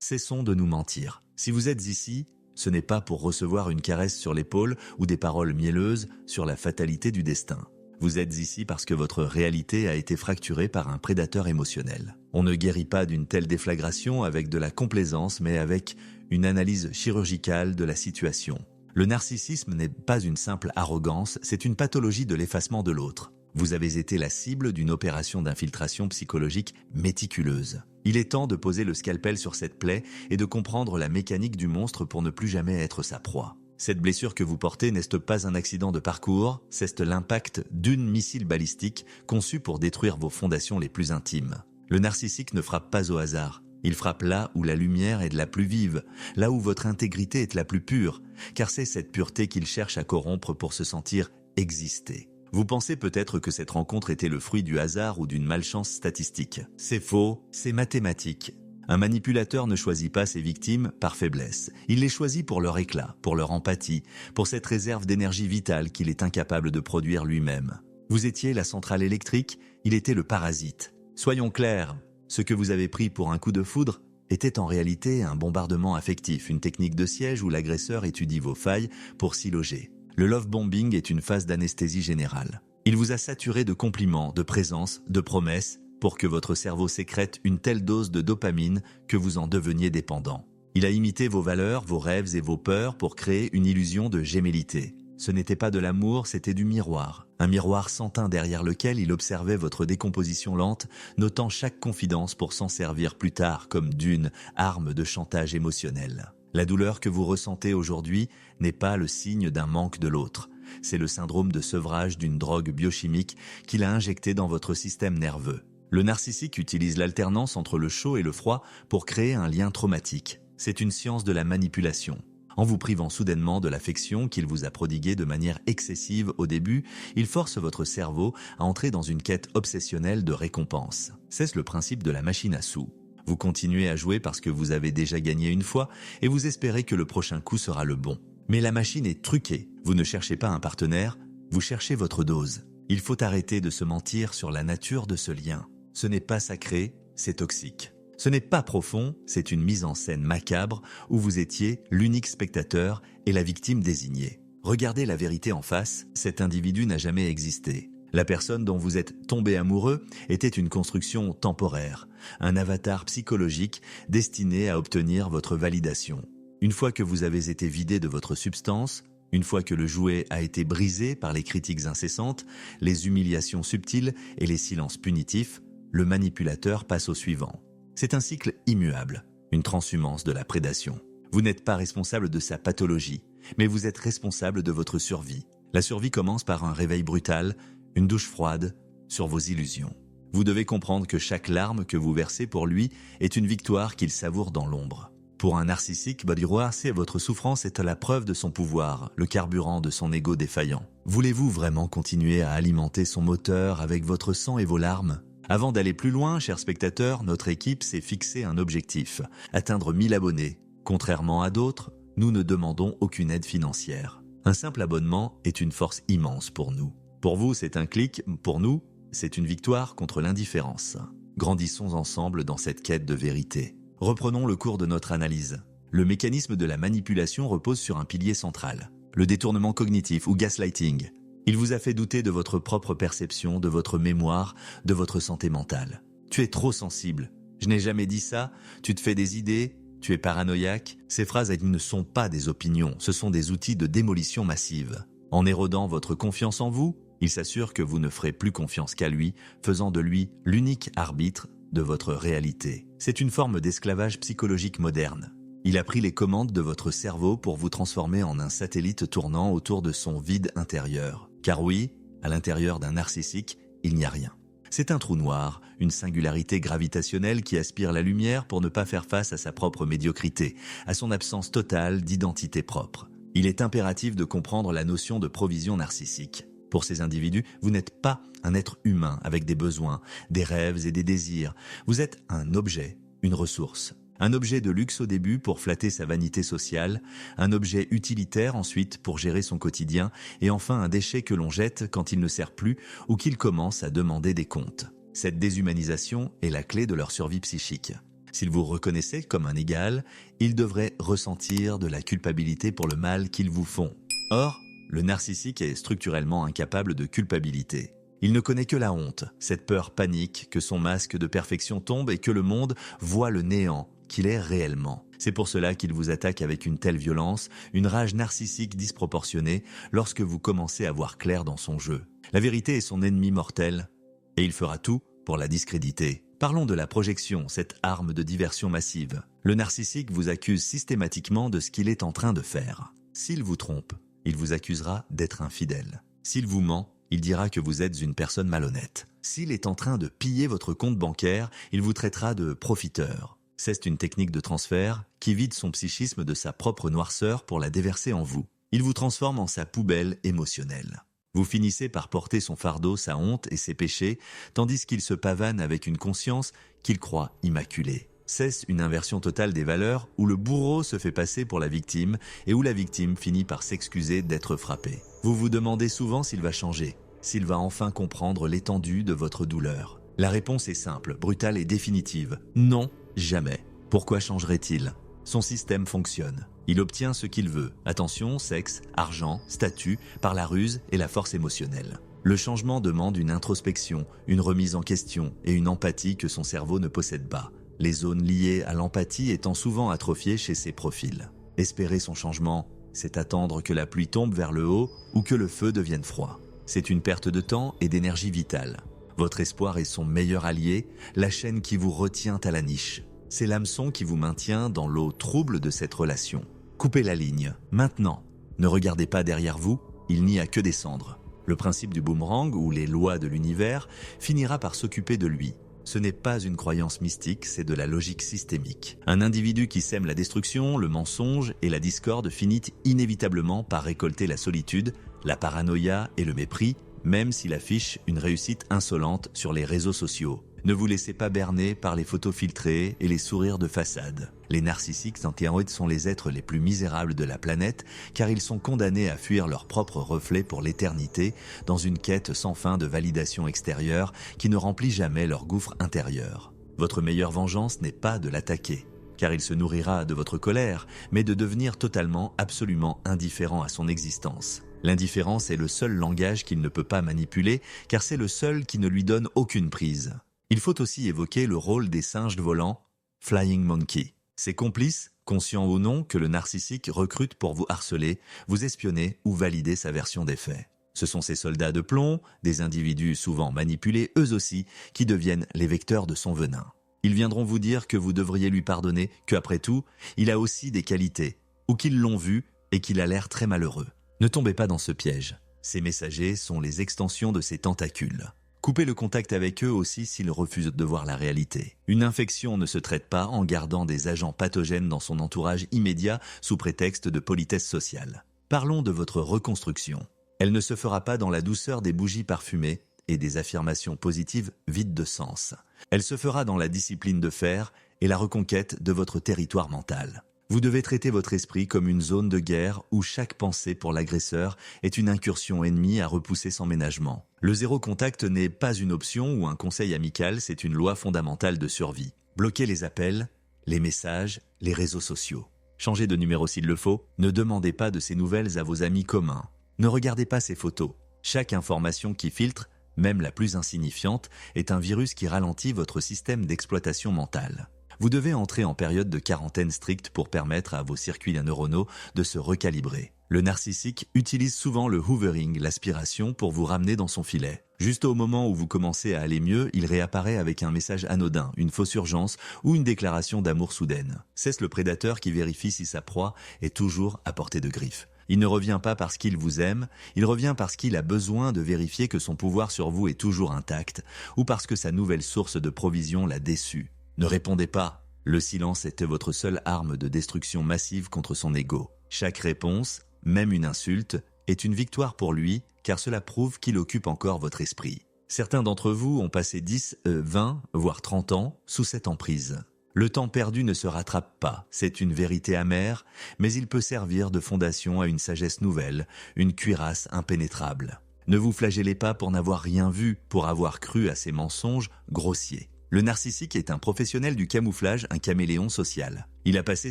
Cessons de nous mentir. Si vous êtes ici, ce n'est pas pour recevoir une caresse sur l'épaule ou des paroles mielleuses sur la fatalité du destin. Vous êtes ici parce que votre réalité a été fracturée par un prédateur émotionnel. On ne guérit pas d'une telle déflagration avec de la complaisance, mais avec une analyse chirurgicale de la situation. Le narcissisme n'est pas une simple arrogance, c'est une pathologie de l'effacement de l'autre. Vous avez été la cible d'une opération d'infiltration psychologique méticuleuse. Il est temps de poser le scalpel sur cette plaie et de comprendre la mécanique du monstre pour ne plus jamais être sa proie. Cette blessure que vous portez n'est pas un accident de parcours, c'est l'impact d'une missile balistique conçue pour détruire vos fondations les plus intimes. Le narcissique ne frappe pas au hasard. Il frappe là où la lumière est la plus vive, là où votre intégrité est la plus pure, car c'est cette pureté qu'il cherche à corrompre pour se sentir exister. Vous pensez peut-être que cette rencontre était le fruit du hasard ou d'une malchance statistique. C'est faux, c'est mathématique. Un manipulateur ne choisit pas ses victimes par faiblesse. Il les choisit pour leur éclat, pour leur empathie, pour cette réserve d'énergie vitale qu'il est incapable de produire lui-même. Vous étiez la centrale électrique, il était le parasite. Soyons clairs, ce que vous avez pris pour un coup de foudre était en réalité un bombardement affectif, une technique de siège où l'agresseur étudie vos failles pour s'y loger. Le love bombing est une phase d'anesthésie générale. Il vous a saturé de compliments, de présences, de promesses, pour que votre cerveau sécrète une telle dose de dopamine que vous en deveniez dépendant. Il a imité vos valeurs, vos rêves et vos peurs pour créer une illusion de gémellité. Ce n'était pas de l'amour, c'était du miroir. Un miroir sans teint derrière lequel il observait votre décomposition lente, notant chaque confidence pour s'en servir plus tard comme d'une arme de chantage émotionnel. La douleur que vous ressentez aujourd'hui n'est pas le signe d'un manque de l'autre. C'est le syndrome de sevrage d'une drogue biochimique qu'il a injectée dans votre système nerveux. Le narcissique utilise l'alternance entre le chaud et le froid pour créer un lien traumatique. C'est une science de la manipulation. En vous privant soudainement de l'affection qu'il vous a prodiguée de manière excessive au début, il force votre cerveau à entrer dans une quête obsessionnelle de récompense. C'est le principe de la machine à sous. Vous continuez à jouer parce que vous avez déjà gagné une fois et vous espérez que le prochain coup sera le bon. Mais la machine est truquée. Vous ne cherchez pas un partenaire, vous cherchez votre dose. Il faut arrêter de se mentir sur la nature de ce lien. Ce n'est pas sacré, c'est toxique. Ce n'est pas profond, c'est une mise en scène macabre où vous étiez l'unique spectateur et la victime désignée. Regardez la vérité en face, cet individu n'a jamais existé. La personne dont vous êtes tombé amoureux était une construction temporaire, un avatar psychologique destiné à obtenir votre validation. Une fois que vous avez été vidé de votre substance, une fois que le jouet a été brisé par les critiques incessantes, les humiliations subtiles et les silences punitifs, le manipulateur passe au suivant. C'est un cycle immuable, une transhumance de la prédation. Vous n'êtes pas responsable de sa pathologie, mais vous êtes responsable de votre survie. La survie commence par un réveil brutal, une douche froide sur vos illusions. Vous devez comprendre que chaque larme que vous versez pour lui est une victoire qu'il savoure dans l'ombre. Pour un narcissique, votre souffrance est la preuve de son pouvoir, le carburant de son ego défaillant. Voulez-vous vraiment continuer à alimenter son moteur avec votre sang et vos larmes ? Avant d'aller plus loin, chers spectateurs, notre équipe s'est fixé un objectif, atteindre 1000 abonnés. Contrairement à d'autres, nous ne demandons aucune aide financière. Un simple abonnement est une force immense pour nous. Pour vous, c'est un clic, pour nous, c'est une victoire contre l'indifférence. Grandissons ensemble dans cette quête de vérité. Reprenons le cours de notre analyse. Le mécanisme de la manipulation repose sur un pilier central, le détournement cognitif ou gaslighting. Il vous a fait douter de votre propre perception, de votre mémoire, de votre santé mentale. Tu es trop sensible. Je n'ai jamais dit ça. Tu te fais des idées. Tu es paranoïaque. Ces phrases ne sont pas des opinions. Ce sont des outils de démolition massive. En érodant votre confiance en vous, il s'assure que vous ne ferez plus confiance qu'à lui, faisant de lui l'unique arbitre de votre réalité. C'est une forme d'esclavage psychologique moderne. Il a pris les commandes de votre cerveau pour vous transformer en un satellite tournant autour de son vide intérieur. Car oui, à l'intérieur d'un narcissique, il n'y a rien. C'est un trou noir, une singularité gravitationnelle qui aspire la lumière pour ne pas faire face à sa propre médiocrité, à son absence totale d'identité propre. Il est impératif de comprendre la notion de provision narcissique. Pour ces individus, vous n'êtes pas un être humain avec des besoins, des rêves et des désirs. Vous êtes un objet, une ressource. Un objet de luxe au début pour flatter sa vanité sociale, un objet utilitaire ensuite pour gérer son quotidien, et enfin un déchet que l'on jette quand il ne sert plus ou qu'il commence à demander des comptes. Cette déshumanisation est la clé de leur survie psychique. S'il vous reconnaissait comme un égal, il devrait ressentir de la culpabilité pour le mal qu'ils vous font. Or, le narcissique est structurellement incapable de culpabilité. Il ne connaît que la honte, cette peur panique que son masque de perfection tombe et que le monde voit le néant qu'il est réellement. C'est pour cela qu'il vous attaque avec une telle violence, une rage narcissique disproportionnée lorsque vous commencez à voir clair dans son jeu. La vérité est son ennemi mortel et il fera tout pour la discréditer. Parlons de la projection, cette arme de diversion massive. Le narcissique vous accuse systématiquement de ce qu'il est en train de faire. S'il vous trompe, il vous accusera d'être infidèle. S'il vous ment, il dira que vous êtes une personne malhonnête. S'il est en train de piller votre compte bancaire, il vous traitera de profiteur. C'est une technique de transfert qui vide son psychisme de sa propre noirceur pour la déverser en vous. Il vous transforme en sa poubelle émotionnelle. Vous finissez par porter son fardeau, sa honte et ses péchés, tandis qu'il se pavane avec une conscience qu'il croit immaculée. C'est une inversion totale des valeurs où le bourreau se fait passer pour la victime et où la victime finit par s'excuser d'être frappée. Vous vous demandez souvent s'il va changer, s'il va enfin comprendre l'étendue de votre douleur. La réponse est simple, brutale et définitive. Non, jamais. Pourquoi changerait-il ? Son système fonctionne. Il obtient ce qu'il veut. Attention, sexe, argent, statut, par la ruse et la force émotionnelle. Le changement demande une introspection, une remise en question et une empathie que son cerveau ne possède pas. Les zones liées à l'empathie étant souvent atrophiées chez ces profils. Espérer son changement, c'est attendre que la pluie tombe vers le haut ou que le feu devienne froid. C'est une perte de temps et d'énergie vitale. Votre espoir est son meilleur allié, la chaîne qui vous retient à la niche. C'est l'hameçon qui vous maintient dans l'eau trouble de cette relation. Coupez la ligne, maintenant. Ne regardez pas derrière vous, il n'y a que des cendres. Le principe du boomerang ou les lois de l'univers finira par s'occuper de lui. Ce n'est pas une croyance mystique, c'est de la logique systémique. Un individu qui sème la destruction, le mensonge et la discorde finit inévitablement par récolter la solitude, la paranoïa et le mépris, même s'il affiche une réussite insolente sur les réseaux sociaux. Ne vous laissez pas berner par les photos filtrées et les sourires de façade. Les narcissiques anti-héroïdes sont les êtres les plus misérables de la planète car ils sont condamnés à fuir leur propre reflet pour l'éternité dans une quête sans fin de validation extérieure qui ne remplit jamais leur gouffre intérieur. Votre meilleure vengeance n'est pas de l'attaquer, car il se nourrira de votre colère, mais de devenir totalement, absolument indifférent à son existence. L'indifférence est le seul langage qu'il ne peut pas manipuler car c'est le seul qui ne lui donne aucune prise. Il faut aussi évoquer le rôle des singes volants, Flying Monkey. Ces complices, conscients ou non que le narcissique recrute pour vous harceler, vous espionner ou valider sa version des faits. Ce sont ces soldats de plomb, des individus souvent manipulés eux aussi, qui deviennent les vecteurs de son venin. Ils viendront vous dire que vous devriez lui pardonner, qu'après tout, il a aussi des qualités, ou qu'ils l'ont vu et qu'il a l'air très malheureux. Ne tombez pas dans ce piège. Ces messagers sont les extensions de ces tentacules. Coupez le contact avec eux aussi s'ils refusent de voir la réalité. Une infection ne se traite pas en gardant des agents pathogènes dans son entourage immédiat sous prétexte de politesse sociale. Parlons de votre reconstruction. Elle ne se fera pas dans la douceur des bougies parfumées et des affirmations positives vides de sens. Elle se fera dans la discipline de fer et la reconquête de votre territoire mental. Vous devez traiter votre esprit comme une zone de guerre où chaque pensée pour l'agresseur est une incursion ennemie à repousser sans ménagement. Le zéro contact n'est pas une option ou un conseil amical, c'est une loi fondamentale de survie. Bloquez les appels, les messages, les réseaux sociaux. Changez de numéro s'il le faut, ne demandez pas de ces nouvelles à vos amis communs. Ne regardez pas ces photos. Chaque information qui filtre, même la plus insignifiante, est un virus qui ralentit votre système d'exploitation mentale. Vous devez entrer en période de quarantaine stricte pour permettre à vos circuits neuronaux de se recalibrer. Le narcissique utilise souvent le hoovering, l'aspiration, pour vous ramener dans son filet. Juste au moment où vous commencez à aller mieux, il réapparaît avec un message anodin, une fausse urgence ou une déclaration d'amour soudaine. C'est le prédateur qui vérifie si sa proie est toujours à portée de griffe. Il ne revient pas parce qu'il vous aime, il revient parce qu'il a besoin de vérifier que son pouvoir sur vous est toujours intact ou parce que sa nouvelle source de provision l'a déçu. Ne répondez pas. Le silence était votre seule arme de destruction massive contre son ego. Chaque réponse, même une insulte, est une victoire pour lui, car cela prouve qu'il occupe encore votre esprit. Certains d'entre vous ont passé 10, 20, voire 30 ans sous cette emprise. Le temps perdu ne se rattrape pas, c'est une vérité amère, mais il peut servir de fondation à une sagesse nouvelle, une cuirasse impénétrable. Ne vous flagellez pas pour n'avoir rien vu, pour avoir cru à ces mensonges grossiers. Le narcissique est un professionnel du camouflage, un caméléon social. Il a passé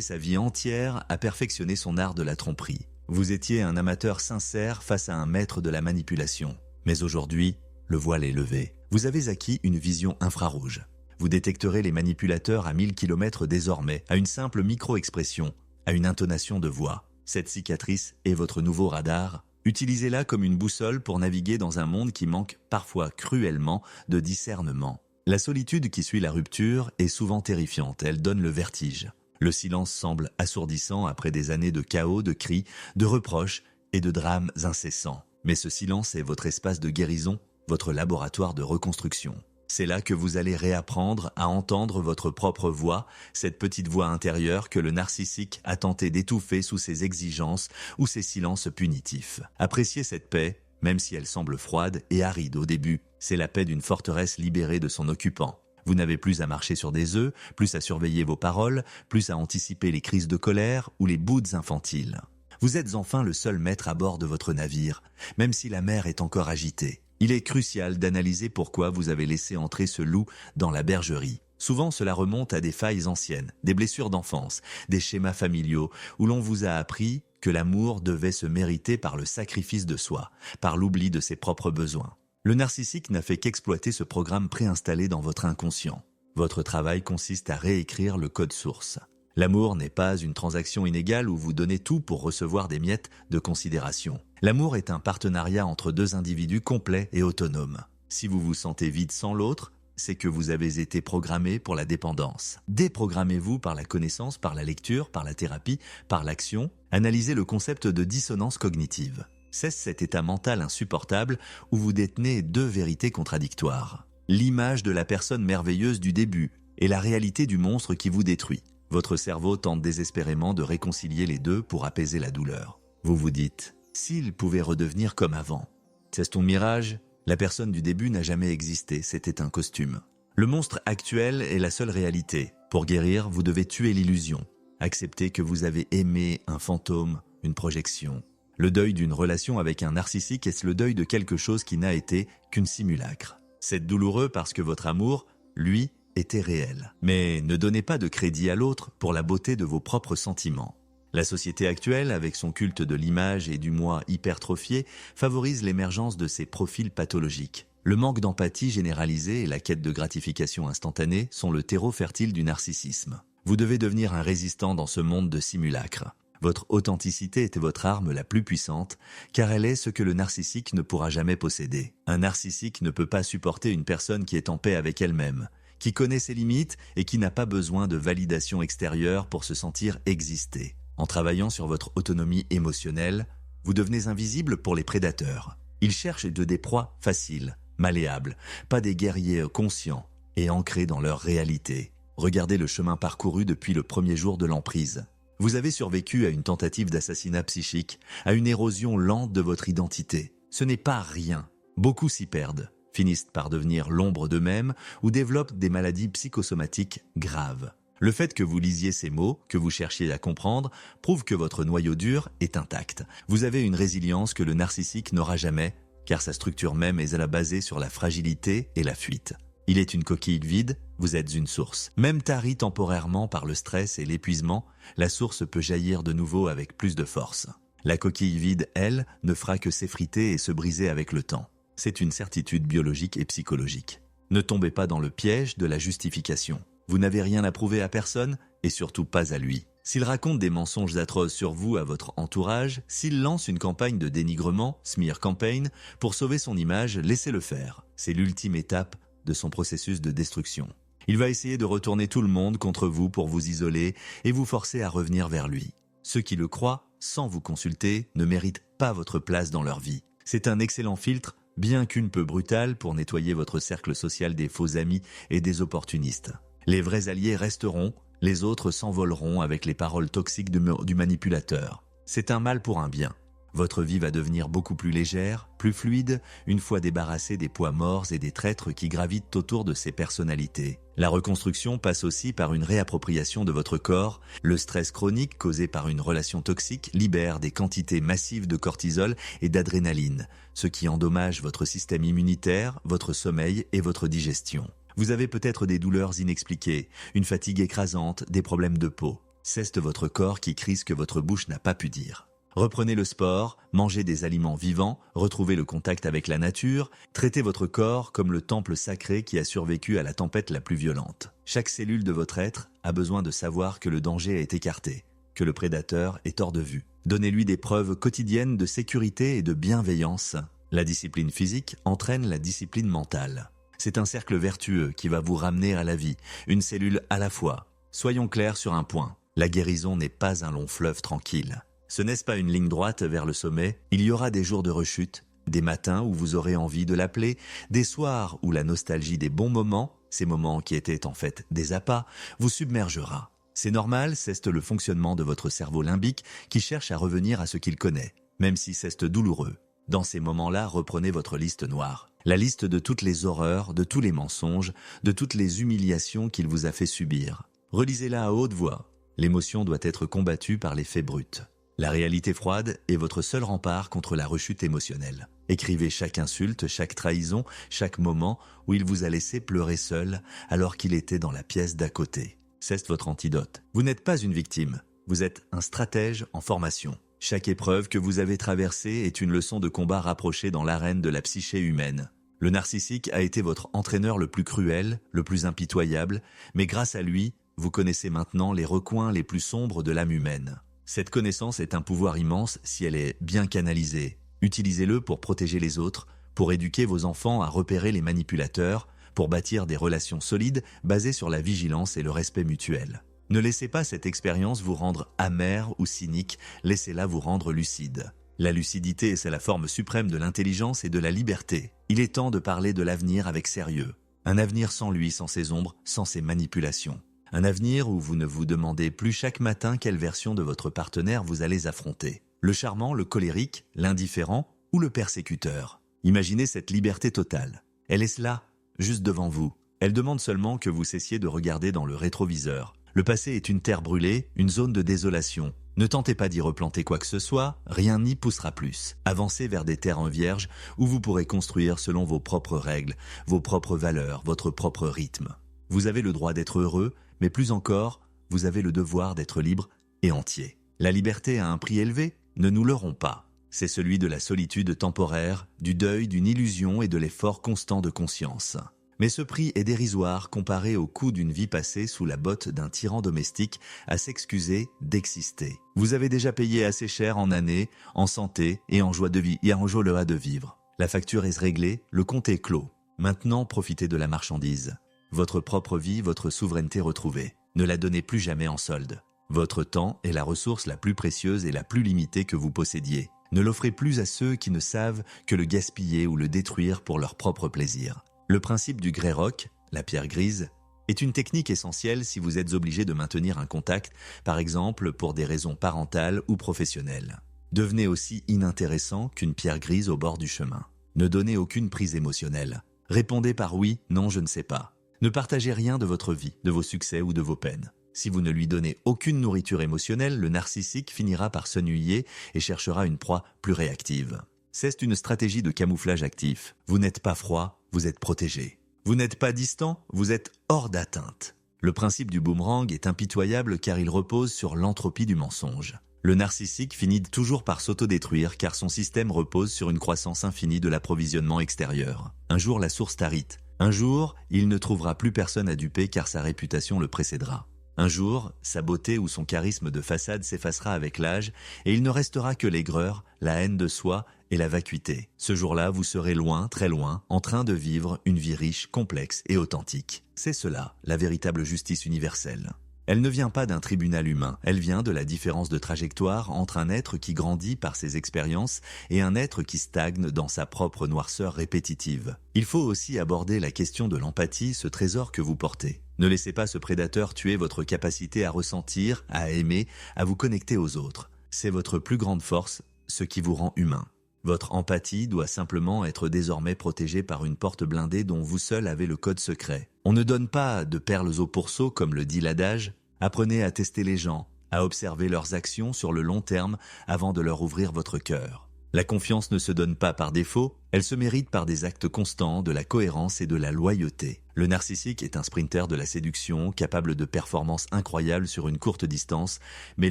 sa vie entière à perfectionner son art de la tromperie. Vous étiez un amateur sincère face à un maître de la manipulation. Mais aujourd'hui, le voile est levé. Vous avez acquis une vision infrarouge. Vous détecterez les manipulateurs à 1000 km désormais, à une simple micro-expression, à une intonation de voix. Cette cicatrice est votre nouveau radar. Utilisez-la comme une boussole pour naviguer dans un monde qui manque parfois cruellement de discernement. La solitude qui suit la rupture est souvent terrifiante, elle donne le vertige. Le silence semble assourdissant après des années de chaos, de cris, de reproches et de drames incessants. Mais ce silence est votre espace de guérison, votre laboratoire de reconstruction. C'est là que vous allez réapprendre à entendre votre propre voix, cette petite voix intérieure que le narcissique a tenté d'étouffer sous ses exigences ou ses silences punitifs. Appréciez cette paix, même si elle semble froide et aride au début. C'est la paix d'une forteresse libérée de son occupant. Vous n'avez plus à marcher sur des œufs, plus à surveiller vos paroles, plus à anticiper les crises de colère ou les boudes infantiles. Vous êtes enfin le seul maître à bord de votre navire, même si la mer est encore agitée. Il est crucial d'analyser pourquoi vous avez laissé entrer ce loup dans la bergerie. Souvent, cela remonte à des failles anciennes, des blessures d'enfance, des schémas familiaux où l'on vous a appris que l'amour devait se mériter par le sacrifice de soi, par l'oubli de ses propres besoins. Le narcissique n'a fait qu'exploiter ce programme préinstallé dans votre inconscient. Votre travail consiste à réécrire le code source. L'amour n'est pas une transaction inégale où vous donnez tout pour recevoir des miettes de considération. L'amour est un partenariat entre deux individus complets et autonomes. Si vous vous sentez vide sans l'autre, c'est que vous avez été programmé pour la dépendance. Déprogrammez-vous par la connaissance, par la lecture, par la thérapie, par l'action. Analysez le concept de dissonance cognitive. Cesse cet état mental insupportable où vous détenez deux vérités contradictoires. L'image de la personne merveilleuse du début et la réalité du monstre qui vous détruit. Votre cerveau tente désespérément de réconcilier les deux pour apaiser la douleur. Vous vous dites, s'il pouvait redevenir comme avant. C'est un mirage, la personne du début n'a jamais existé, c'était un costume. Le monstre actuel est la seule réalité. Pour guérir, vous devez tuer l'illusion. Accepter que vous avez aimé un fantôme, une projection. Le deuil d'une relation avec un narcissique est le deuil de quelque chose qui n'a été qu'une simulacre. C'est douloureux parce que votre amour, lui, était réel. Mais ne donnez pas de crédit à l'autre pour la beauté de vos propres sentiments. La société actuelle, avec son culte de l'image et du moi hypertrophié, favorise l'émergence de ces profils pathologiques. Le manque d'empathie généralisée et la quête de gratification instantanée sont le terreau fertile du narcissisme. Vous devez devenir un résistant dans ce monde de simulacres. Votre authenticité est votre arme la plus puissante, car elle est ce que le narcissique ne pourra jamais posséder. Un narcissique ne peut pas supporter une personne qui est en paix avec elle-même, qui connaît ses limites et qui n'a pas besoin de validation extérieure pour se sentir exister. En travaillant sur votre autonomie émotionnelle, vous devenez invisible pour les prédateurs. Ils cherchent des proies faciles, malléables, pas des guerriers conscients et ancrés dans leur réalité. Regardez le chemin parcouru depuis le premier jour de l'emprise. Vous avez survécu à une tentative d'assassinat psychique, à une érosion lente de votre identité. Ce n'est pas rien. Beaucoup s'y perdent, finissent par devenir l'ombre d'eux-mêmes ou développent des maladies psychosomatiques graves. Le fait que vous lisiez ces mots, que vous cherchiez à comprendre, prouve que votre noyau dur est intact. Vous avez une résilience que le narcissique n'aura jamais, car sa structure même est basée sur la fragilité et la fuite. Il est une coquille vide, vous êtes une source. Même tarie temporairement par le stress et l'épuisement, la source peut jaillir de nouveau avec plus de force. La coquille vide, elle, ne fera que s'effriter et se briser avec le temps. C'est une certitude biologique et psychologique. Ne tombez pas dans le piège de la justification. Vous n'avez rien à prouver à personne et surtout pas à lui. S'il raconte des mensonges atroces sur vous à votre entourage, s'il lance une campagne de dénigrement, smear campaign, pour sauver son image, laissez-le faire. C'est l'ultime étape de son processus de destruction. Il va essayer de retourner tout le monde contre vous pour vous isoler et vous forcer à revenir vers lui. Ceux qui le croient, sans vous consulter, ne méritent pas votre place dans leur vie. C'est un excellent filtre, bien qu'une peu brutal, pour nettoyer votre cercle social des faux amis et des opportunistes. Les vrais alliés resteront, les autres s'envoleront avec les paroles toxiques du manipulateur. C'est un mal pour un bien. Votre vie va devenir beaucoup plus légère, plus fluide, une fois débarrassée des poids morts et des traîtres qui gravitent autour de ces personnalités. La reconstruction passe aussi par une réappropriation de votre corps. Le stress chronique causé par une relation toxique libère des quantités massives de cortisol et d'adrénaline, ce qui endommage votre système immunitaire, votre sommeil et votre digestion. Vous avez peut-être des douleurs inexpliquées, une fatigue écrasante, des problèmes de peau. C'est votre corps qui crie ce que votre bouche n'a pas pu dire. Reprenez le sport, mangez des aliments vivants, retrouvez le contact avec la nature, traitez votre corps comme le temple sacré qui a survécu à la tempête la plus violente. Chaque cellule de votre être a besoin de savoir que le danger est écarté, que le prédateur est hors de vue. Donnez-lui des preuves quotidiennes de sécurité et de bienveillance. La discipline physique entraîne la discipline mentale. C'est un cercle vertueux qui va vous ramener à la vie, une cellule à la fois. Soyons clairs sur un point, la guérison n'est pas un long fleuve tranquille. Ce n'est pas une ligne droite vers le sommet, il y aura des jours de rechute, des matins où vous aurez envie de l'appeler, des soirs où la nostalgie des bons moments, ces moments qui étaient en fait des appâts, vous submergera. C'est normal, c'est le fonctionnement de votre cerveau limbique qui cherche à revenir à ce qu'il connaît, même si c'est douloureux. Dans ces moments-là, reprenez votre liste noire. La liste de toutes les horreurs, de tous les mensonges, de toutes les humiliations qu'il vous a fait subir. Relisez-la à haute voix. L'émotion doit être combattue par les faits bruts. La réalité froide est votre seul rempart contre la rechute émotionnelle. Écrivez chaque insulte, chaque trahison, chaque moment où il vous a laissé pleurer seul alors qu'il était dans la pièce d'à côté. C'est votre antidote. Vous n'êtes pas une victime, vous êtes un stratège en formation. Chaque épreuve que vous avez traversée est une leçon de combat rapprochée dans l'arène de la psyché humaine. Le narcissique a été votre entraîneur le plus cruel, le plus impitoyable, mais grâce à lui, vous connaissez maintenant les recoins les plus sombres de l'âme humaine. Cette connaissance est un pouvoir immense si elle est bien canalisée. Utilisez-le pour protéger les autres, pour éduquer vos enfants à repérer les manipulateurs, pour bâtir des relations solides basées sur la vigilance et le respect mutuel. Ne laissez pas cette expérience vous rendre amer ou cynique, laissez-la vous rendre lucide. La lucidité, c'est la forme suprême de l'intelligence et de la liberté. Il est temps de parler de l'avenir avec sérieux. Un avenir sans lui, sans ses ombres, sans ses manipulations. Un avenir où vous ne vous demandez plus chaque matin quelle version de votre partenaire vous allez affronter. Le charmant, le colérique, l'indifférent ou le persécuteur. Imaginez cette liberté totale. Elle est là, juste devant vous. Elle demande seulement que vous cessiez de regarder dans le rétroviseur. Le passé est une terre brûlée, une zone de désolation. Ne tentez pas d'y replanter quoi que ce soit, rien n'y poussera plus. Avancez vers des terrains vierges où vous pourrez construire selon vos propres règles, vos propres valeurs, votre propre rythme. Vous avez le droit d'être heureux, mais plus encore, vous avez le devoir d'être libre et entier. La liberté a un prix élevé, ne nous leurrons pas. C'est celui de la solitude temporaire, du deuil d'une illusion et de l'effort constant de conscience. Mais ce prix est dérisoire comparé au coût d'une vie passée sous la botte d'un tyran domestique à s'excuser d'exister. Vous avez déjà payé assez cher en années, en santé et en joie de vie, et en joie de vivre. La facture est réglée, le compte est clos. Maintenant, profitez de la marchandise. Votre propre vie, votre souveraineté retrouvée. Ne la donnez plus jamais en solde. Votre temps est la ressource la plus précieuse et la plus limitée que vous possédiez. Ne l'offrez plus à ceux qui ne savent que le gaspiller ou le détruire pour leur propre plaisir. Le principe du grey rock, la pierre grise, est une technique essentielle si vous êtes obligé de maintenir un contact, par exemple pour des raisons parentales ou professionnelles. Devenez aussi inintéressant qu'une pierre grise au bord du chemin. Ne donnez aucune prise émotionnelle. Répondez par oui, non, je ne sais pas. Ne partagez rien de votre vie, de vos succès ou de vos peines. Si vous ne lui donnez aucune nourriture émotionnelle, le narcissique finira par s'ennuyer et cherchera une proie plus réactive. C'est une stratégie de camouflage actif. Vous n'êtes pas froid, vous êtes protégé. Vous n'êtes pas distant, vous êtes hors d'atteinte. Le principe du boomerang est impitoyable car il repose sur l'entropie du mensonge. Le narcissique finit toujours par s'autodétruire car son système repose sur une croissance infinie de l'approvisionnement extérieur. Un jour, la source t'arrête. Un jour, il ne trouvera plus personne à duper car sa réputation le précédera. Un jour, sa beauté ou son charisme de façade s'effacera avec l'âge et il ne restera que l'aigreur, la haine de soi et la vacuité. Ce jour-là, vous serez loin, très loin, en train de vivre une vie riche, complexe et authentique. C'est cela, la véritable justice universelle. Elle ne vient pas d'un tribunal humain, elle vient de la différence de trajectoire entre un être qui grandit par ses expériences et un être qui stagne dans sa propre noirceur répétitive. Il faut aussi aborder la question de l'empathie, ce trésor que vous portez. Ne laissez pas ce prédateur tuer votre capacité à ressentir, à aimer, à vous connecter aux autres. C'est votre plus grande force, ce qui vous rend humain. Votre empathie doit simplement être désormais protégée par une porte blindée dont vous seul avez le code secret. On ne donne pas de perles au pourceau comme le dit l'adage. Apprenez à tester les gens, à observer leurs actions sur le long terme avant de leur ouvrir votre cœur. La confiance ne se donne pas par défaut, elle se mérite par des actes constants, de la cohérence et de la loyauté. Le narcissique est un sprinter de la séduction, capable de performances incroyables sur une courte distance, mais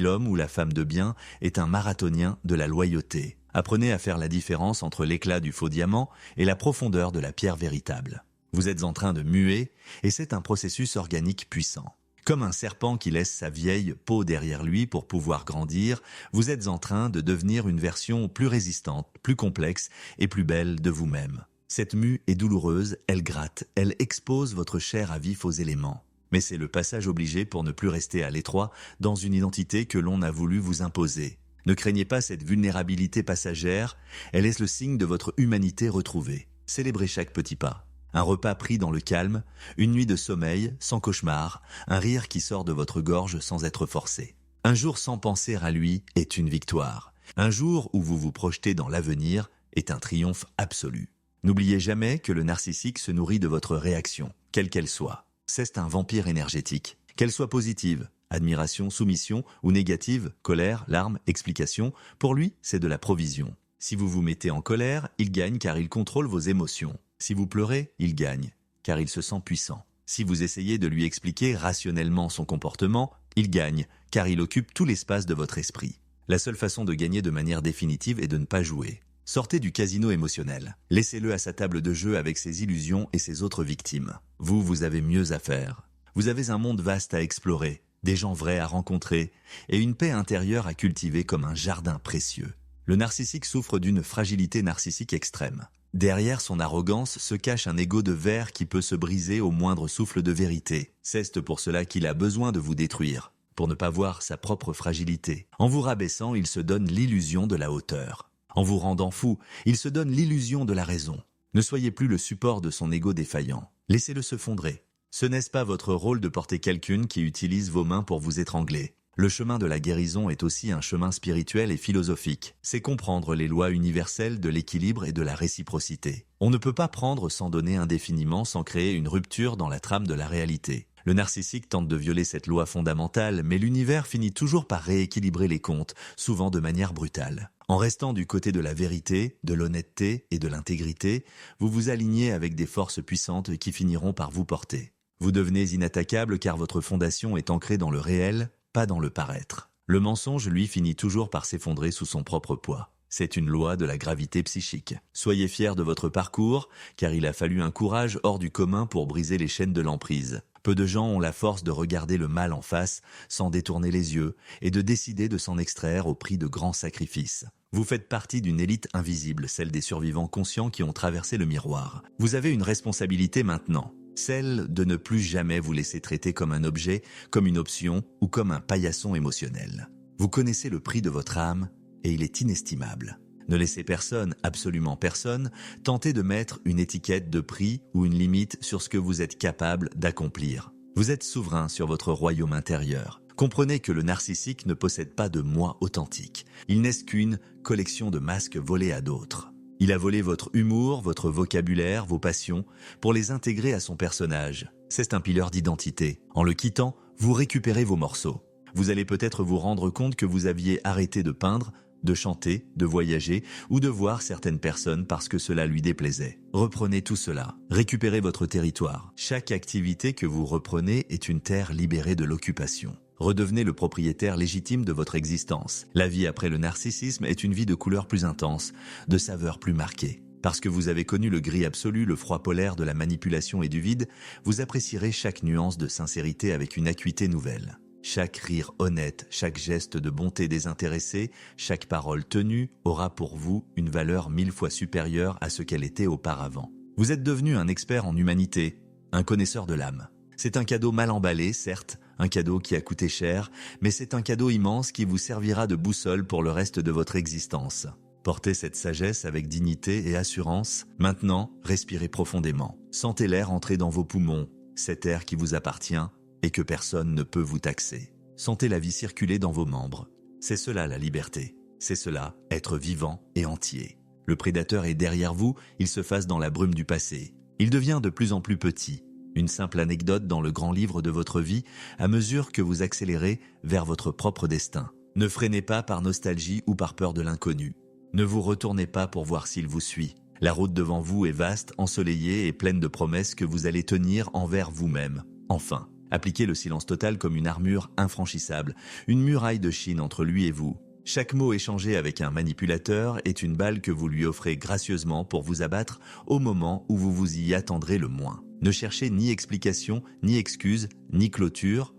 l'homme ou la femme de bien est un marathonien de la loyauté. Apprenez à faire la différence entre l'éclat du faux diamant et la profondeur de la pierre véritable. Vous êtes en train de muer, et c'est un processus organique puissant. Comme un serpent qui laisse sa vieille peau derrière lui pour pouvoir grandir, vous êtes en train de devenir une version plus résistante, plus complexe et plus belle de vous-même. Cette mue est douloureuse, elle gratte, elle expose votre chair à vif aux éléments. Mais c'est le passage obligé pour ne plus rester à l'étroit dans une identité que l'on a voulu vous imposer. Ne craignez pas cette vulnérabilité passagère, elle est le signe de votre humanité retrouvée. Célébrez chaque petit pas. Un repas pris dans le calme, une nuit de sommeil, sans cauchemar, un rire qui sort de votre gorge sans être forcé. Un jour sans penser à lui est une victoire. Un jour où vous vous projetez dans l'avenir est un triomphe absolu. N'oubliez jamais que le narcissique se nourrit de votre réaction, quelle qu'elle soit. C'est un vampire énergétique. Qu'elle soit positive, admiration, soumission, ou négative, colère, larmes, explication, pour lui, c'est de la provision. Si vous vous mettez en colère, il gagne car il contrôle vos émotions. Si vous pleurez, il gagne, car il se sent puissant. Si vous essayez de lui expliquer rationnellement son comportement, il gagne, car il occupe tout l'espace de votre esprit. La seule façon de gagner de manière définitive est de ne pas jouer. Sortez du casino émotionnel. Laissez-le à sa table de jeu avec ses illusions et ses autres victimes. Vous avez mieux à faire. Vous avez un monde vaste à explorer, des gens vrais à rencontrer, et une paix intérieure à cultiver comme un jardin précieux. Le narcissique souffre d'une fragilité narcissique extrême. Derrière son arrogance se cache un ego de verre qui peut se briser au moindre souffle de vérité. C'est pour cela qu'il a besoin de vous détruire, pour ne pas voir sa propre fragilité. En vous rabaissant, il se donne l'illusion de la hauteur. En vous rendant fou, il se donne l'illusion de la raison. Ne soyez plus le support de son ego défaillant. Laissez-le se fondrer. Ce n'est pas votre rôle de porter quelqu'un qui utilise vos mains pour vous étrangler. Le chemin de la guérison est aussi un chemin spirituel et philosophique. C'est comprendre les lois universelles de l'équilibre et de la réciprocité. On ne peut pas prendre sans donner indéfiniment sans créer une rupture dans la trame de la réalité. Le narcissique tente de violer cette loi fondamentale, mais l'univers finit toujours par rééquilibrer les comptes, souvent de manière brutale. En restant du côté de la vérité, de l'honnêteté et de l'intégrité, vous vous alignez avec des forces puissantes qui finiront par vous porter. Vous devenez inattaquable car votre fondation est ancrée dans le réel, pas dans le paraître. Le mensonge, lui, finit toujours par s'effondrer sous son propre poids. C'est une loi de la gravité psychique. Soyez fiers de votre parcours, car il a fallu un courage hors du commun pour briser les chaînes de l'emprise. Peu de gens ont la force de regarder le mal en face, sans détourner les yeux, et de décider de s'en extraire au prix de grands sacrifices. Vous faites partie d'une élite invisible, celle des survivants conscients qui ont traversé le miroir. Vous avez une responsabilité maintenant. Celle de ne plus jamais vous laisser traiter comme un objet, comme une option ou comme un paillasson émotionnel. Vous connaissez le prix de votre âme et il est inestimable. Ne laissez personne, absolument personne, tenter de mettre une étiquette de prix ou une limite sur ce que vous êtes capable d'accomplir. Vous êtes souverain sur votre royaume intérieur. Comprenez que le narcissique ne possède pas de moi authentique. Il n'est qu'une collection de masques volés à d'autres. Il a volé votre humour, votre vocabulaire, vos passions, pour les intégrer à son personnage. C'est un pileur d'identité. En le quittant, vous récupérez vos morceaux. Vous allez peut-être vous rendre compte que vous aviez arrêté de peindre, de chanter, de voyager ou de voir certaines personnes parce que cela lui déplaisait. Reprenez tout cela. Récupérez votre territoire. Chaque activité que vous reprenez est une terre libérée de l'occupation. Redevenez le propriétaire légitime de votre existence. La vie après le narcissisme est une vie de couleurs plus intenses, de saveurs plus marquées. Parce que vous avez connu le gris absolu, le froid polaire de la manipulation et du vide, vous apprécierez chaque nuance de sincérité avec une acuité nouvelle. Chaque rire honnête, chaque geste de bonté désintéressée, chaque parole tenue aura pour vous une valeur 1000 fois supérieure à ce qu'elle était auparavant. Vous êtes devenu un expert en humanité, un connaisseur de l'âme. C'est un cadeau mal emballé, certes, un cadeau qui a coûté cher, mais c'est un cadeau immense qui vous servira de boussole pour le reste de votre existence. Portez cette sagesse avec dignité et assurance. Maintenant, respirez profondément. Sentez l'air entrer dans vos poumons, cet air qui vous appartient et que personne ne peut vous taxer. Sentez la vie circuler dans vos membres. C'est cela la liberté. C'est cela, être vivant et entier. Le prédateur est derrière vous, il se fasse dans la brume du passé. Il devient de plus en plus petit. Une simple anecdote dans le grand livre de votre vie à mesure que vous accélérez vers votre propre destin. Ne freinez pas par nostalgie ou par peur de l'inconnu. Ne vous retournez pas pour voir s'il vous suit. La route devant vous est vaste, ensoleillée et pleine de promesses que vous allez tenir envers vous-même. Enfin, appliquez le silence total comme une armure infranchissable, une muraille de Chine entre lui et vous. Chaque mot échangé avec un manipulateur est une balle que vous lui offrez gracieusement pour vous abattre au moment où vous vous y attendrez le moins. Ne cherchez ni explication, ni excuse, ni clôture,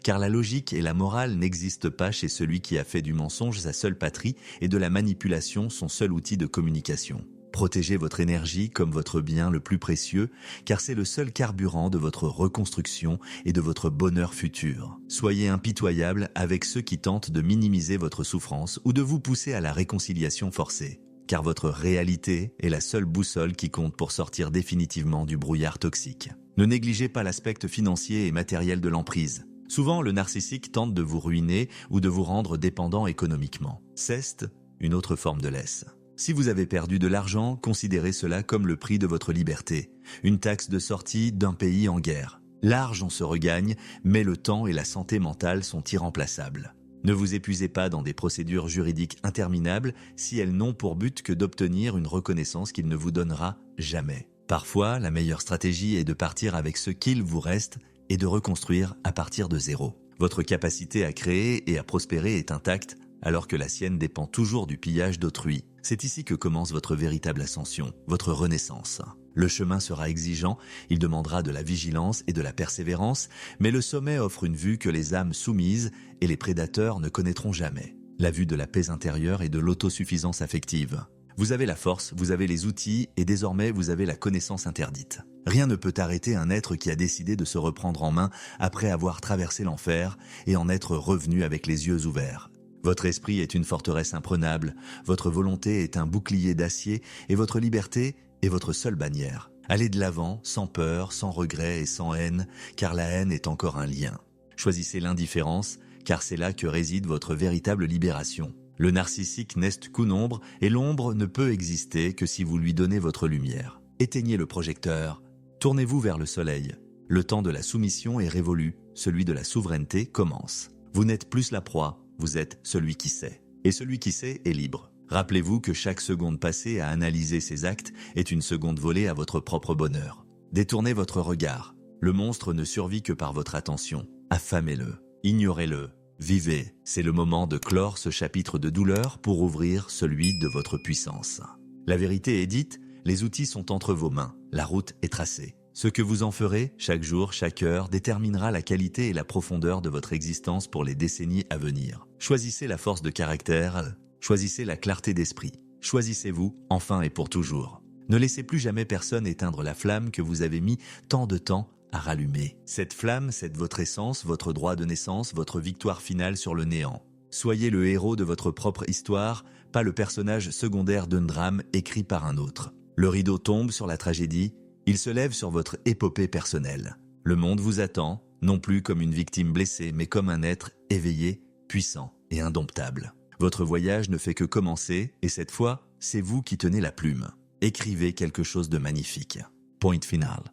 car la logique et la morale n'existent pas chez celui qui a fait du mensonge sa seule patrie et de la manipulation son seul outil de communication. Protégez votre énergie comme votre bien le plus précieux, car c'est le seul carburant de votre reconstruction et de votre bonheur futur. Soyez impitoyable avec ceux qui tentent de minimiser votre souffrance ou de vous pousser à la réconciliation forcée, car votre réalité est la seule boussole qui compte pour sortir définitivement du brouillard toxique. Ne négligez pas l'aspect financier et matériel de l'emprise. Souvent, le narcissique tente de vous ruiner ou de vous rendre dépendant économiquement. C'est une autre forme de laisse. Si vous avez perdu de l'argent, considérez cela comme le prix de votre liberté, une taxe de sortie d'un pays en guerre. L'argent se regagne, mais le temps et la santé mentale sont irremplaçables. Ne vous épuisez pas dans des procédures juridiques interminables si elles n'ont pour but que d'obtenir une reconnaissance qu'il ne vous donnera jamais. Parfois, la meilleure stratégie est de partir avec ce qu'il vous reste et de reconstruire à partir de zéro. Votre capacité à créer et à prospérer est intacte, alors que la sienne dépend toujours du pillage d'autrui. C'est ici que commence votre véritable ascension, votre renaissance. Le chemin sera exigeant, il demandera de la vigilance et de la persévérance, mais le sommet offre une vue que les âmes soumises et les prédateurs ne connaîtront jamais. La vue de la paix intérieure et de l'autosuffisance affective. Vous avez la force, vous avez les outils et désormais vous avez la connaissance interdite. Rien ne peut arrêter un être qui a décidé de se reprendre en main après avoir traversé l'enfer et en être revenu avec les yeux ouverts. Votre esprit est une forteresse imprenable, votre volonté est un bouclier d'acier et votre liberté est votre seule bannière. Allez de l'avant, sans peur, sans regret et sans haine, car la haine est encore un lien. Choisissez l'indifférence, car c'est là que réside votre véritable libération. Le narcissique n'est qu'une ombre et l'ombre ne peut exister que si vous lui donnez votre lumière. Éteignez le projecteur, tournez-vous vers le soleil. Le temps de la soumission est révolu, celui de la souveraineté commence. Vous n'êtes plus la proie, vous êtes celui qui sait. Et celui qui sait est libre. Rappelez-vous que chaque seconde passée à analyser ses actes est une seconde volée à votre propre bonheur. Détournez votre regard. Le monstre ne survit que par votre attention. Affamez-le, ignorez-le. Vivez, c'est le moment de clore ce chapitre de douleur pour ouvrir celui de votre puissance. La vérité est dite, les outils sont entre vos mains, la route est tracée. Ce que vous en ferez, chaque jour, chaque heure, déterminera la qualité et la profondeur de votre existence pour les décennies à venir. Choisissez la force de caractère, choisissez la clarté d'esprit. Choisissez-vous, enfin et pour toujours. Ne laissez plus jamais personne éteindre la flamme que vous avez mis tant de temps à rallumer. Cette flamme, c'est votre essence, votre droit de naissance, votre victoire finale sur le néant. Soyez le héros de votre propre histoire, pas le personnage secondaire d'un drame écrit par un autre. Le rideau tombe sur la tragédie, il se lève sur votre épopée personnelle. Le monde vous attend, non plus comme une victime blessée, mais comme un être éveillé, puissant et indomptable. Votre voyage ne fait que commencer, et cette fois, c'est vous qui tenez la plume. Écrivez quelque chose de magnifique. Point final.